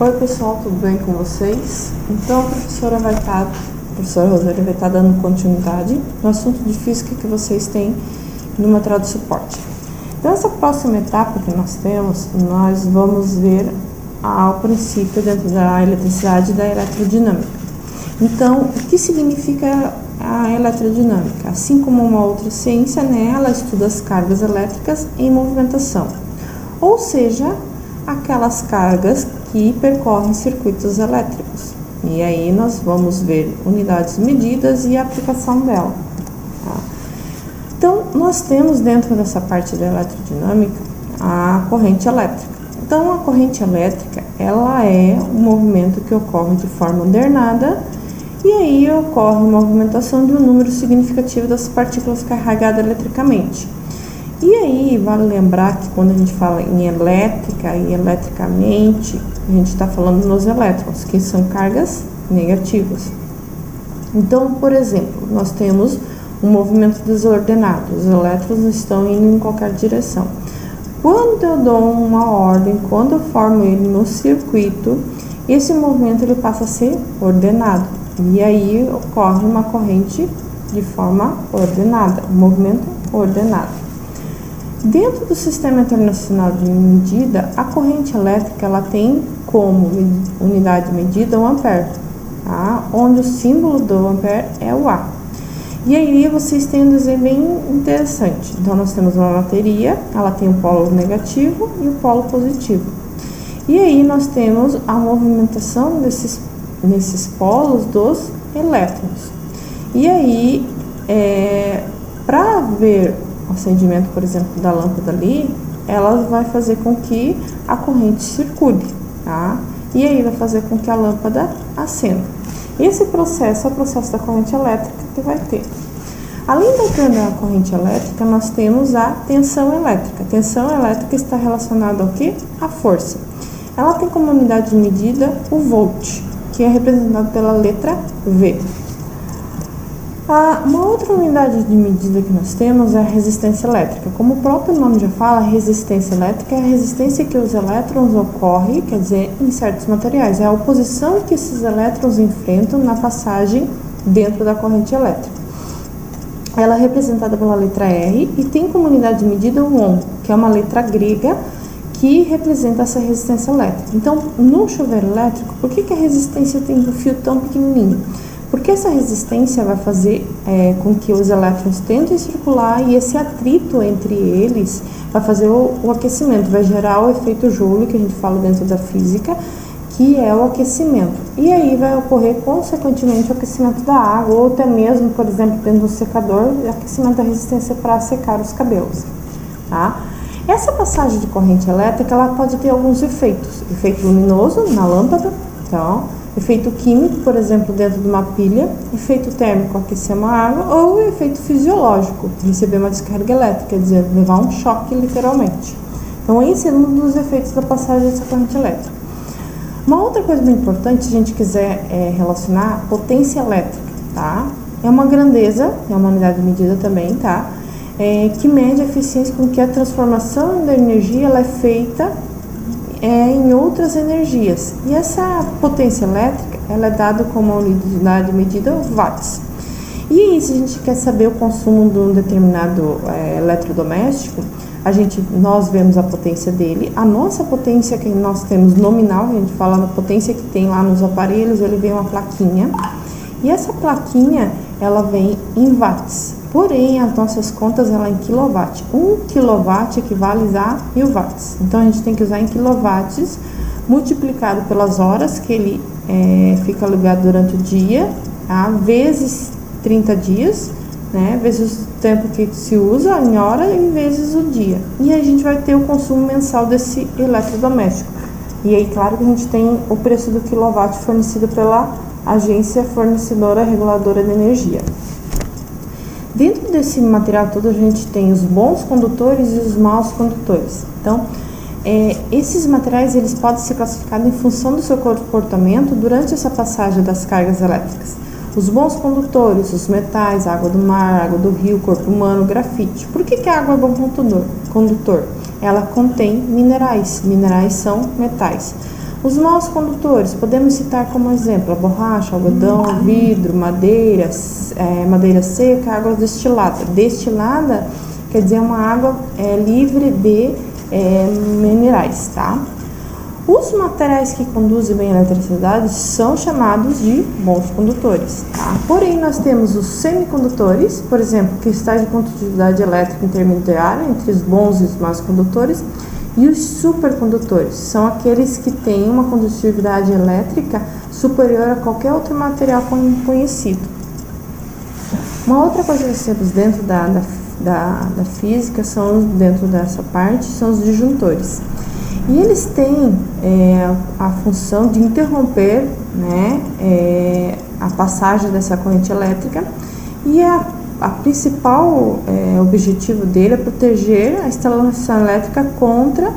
Oi pessoal, tudo bem com vocês? Então a professora professora Roseli vai estar dando continuidade no assunto de física que vocês têm no material de suporte. Então essa próxima etapa que nós temos, nós vamos ver ao princípio dentro da eletricidade e da eletrodinâmica. Então, o que significa a eletrodinâmica? Assim como uma outra ciência, ela estuda as cargas elétricas em movimentação, ou seja, aquelas cargas que percorrem circuitos elétricos. E aí nós vamos ver unidades medidas e a aplicação dela. Tá? Então, nós temos dentro dessa parte da eletrodinâmica a corrente elétrica. Então, a corrente elétrica, ela é um movimento que ocorre de forma alternada e aí ocorre a movimentação de um número significativo das partículas carregadas eletricamente. E aí, vale lembrar que quando a gente fala em elétrica e eletricamente, a gente está falando nos elétrons, que são cargas negativas. Então, por exemplo, nós temos um movimento desordenado, os elétrons estão indo em qualquer direção. Quando eu dou uma ordem, quando eu formo ele no circuito, esse movimento ele passa a ser ordenado. E aí ocorre uma corrente de forma ordenada, um movimento ordenado. Dentro do Sistema Internacional de Medida, a corrente elétrica ela tem como unidade medida o ampere, tá? Onde o símbolo do ampere é o A. E aí vocês têm um desenho bem interessante. Então nós temos uma bateria, ela tem o polo negativo e o polo positivo. E aí nós temos a movimentação nesses polos dos elétrons. E aí, para ver o acendimento, por exemplo, da lâmpada ali, ela vai fazer com que a corrente circule, tá? E aí vai fazer com que a lâmpada acenda. Esse processo é o processo da corrente elétrica que vai ter. Além da corrente elétrica, nós temos a tensão elétrica. A tensão elétrica está relacionada ao quê? À força. Ela tem como unidade de medida o volt, que é representado pela letra V. Uma outra unidade de medida que nós temos é a resistência elétrica. Como o próprio nome já fala, a resistência elétrica é a resistência que os elétrons ocorrem, quer dizer, em certos materiais. É a oposição que esses elétrons enfrentam na passagem dentro da corrente elétrica. Ela é representada pela letra R e tem como unidade de medida o ohm, que é uma letra grega que representa essa resistência elétrica. Então, no chuveiro elétrico, por que a resistência tem um fio tão pequenininho? Porque essa resistência vai fazer com que os elétrons tentem circular e esse atrito entre eles vai fazer o aquecimento, vai gerar o efeito Joule, que a gente fala dentro da física, que é o aquecimento. E aí vai ocorrer, consequentemente, o aquecimento da água, ou até mesmo, por exemplo, dentro do secador, o aquecimento da resistência para secar os cabelos. Tá? Essa passagem de corrente elétrica, ela pode ter alguns efeitos. Efeito luminoso na lâmpada, então, efeito químico, por exemplo, dentro de uma pilha, efeito térmico, aquecer uma água, ou efeito fisiológico, receber uma descarga elétrica, quer dizer, levar um choque literalmente. Então, esse é um dos efeitos da passagem dessa corrente elétrica. Uma outra coisa bem importante, se a gente quiser relacionar, a potência elétrica, tá? É uma grandeza, é uma unidade de medida também, tá? Que mede a eficiência com que a transformação da energia ela é feita em outras energias. E essa potência elétrica, ela é dada como uma unidade de medida watts. E aí, se a gente quer saber o consumo de um determinado eletrodoméstico, nós vemos a potência dele. A nossa potência que nós temos nominal, a gente fala na potência que tem lá nos aparelhos, ele vem uma plaquinha. E essa plaquinha, ela vem em watts. Porém, as nossas contas, ela é em quilowatt. 1 quilowatt equivale a 1000 watts. Então, a gente tem que usar em quilowatts, multiplicado pelas horas que ele fica ligado durante o dia, tá? Vezes 30 dias, né? Vezes o tempo que se usa em hora e vezes o dia. E aí a gente vai ter o consumo mensal desse eletrodoméstico. E aí, claro que a gente tem o preço do quilowatt fornecido pela agência fornecedora reguladora de energia. Dentro desse material todo a gente tem os bons condutores e os maus condutores. Então, esses materiais eles podem ser classificados em função do seu comportamento durante essa passagem das cargas elétricas. Os bons condutores, os metais, a água do mar, a água do rio, corpo humano, o grafite. Por que a água é bom condutor? Ela contém minerais. Minerais são metais. Os maus condutores, podemos citar como exemplo a borracha, algodão, vidro, madeira, madeira seca, água destilada. Destilada quer dizer uma água livre de minerais, tá? Os materiais que conduzem bem a eletricidade são chamados de bons condutores, tá? Porém, nós temos os semicondutores, por exemplo, cristais de condutividade elétrica intermediária entre os bons e os maus condutores, e os supercondutores, são aqueles que têm uma condutividade elétrica superior a qualquer outro material conhecido. Uma outra coisa que nós temos dentro da física, dentro dessa parte, são os disjuntores. E eles têm a função de interromper, né, a passagem dessa corrente elétrica, e a principal objetivo dele é proteger a instalação elétrica contra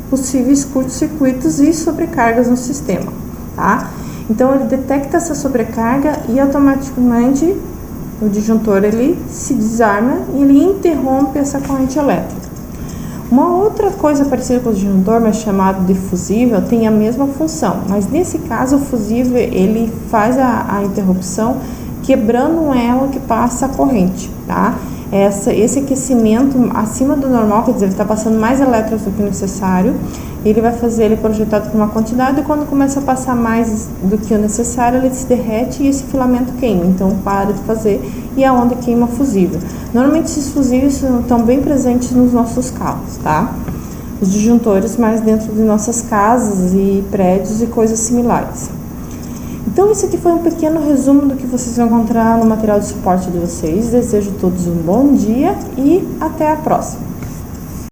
possíveis curtos-circuitos e sobrecargas no sistema, tá? Então ele detecta essa sobrecarga e automaticamente o disjuntor ele se desarma e ele interrompe essa corrente elétrica. Uma outra coisa parecida com o disjuntor, mas chamado de fusível, tem a mesma função, mas nesse caso o fusível ele faz a interrupção quebrando um elo que passa a corrente, tá? Esse aquecimento acima do normal, quer dizer, ele está passando mais elétrons do que necessário, ele vai fazer ele projetado por uma quantidade, e quando começa a passar mais do que o necessário, ele se derrete e esse filamento queima, então para de fazer e a onda queima fusível. Normalmente esses fusíveis estão bem presentes nos nossos carros, tá? Os disjuntores mais dentro de nossas casas e prédios e coisas similares. Então, esse aqui foi um pequeno resumo do que vocês vão encontrar no material de suporte de vocês. Desejo a todos um bom dia e até a próxima!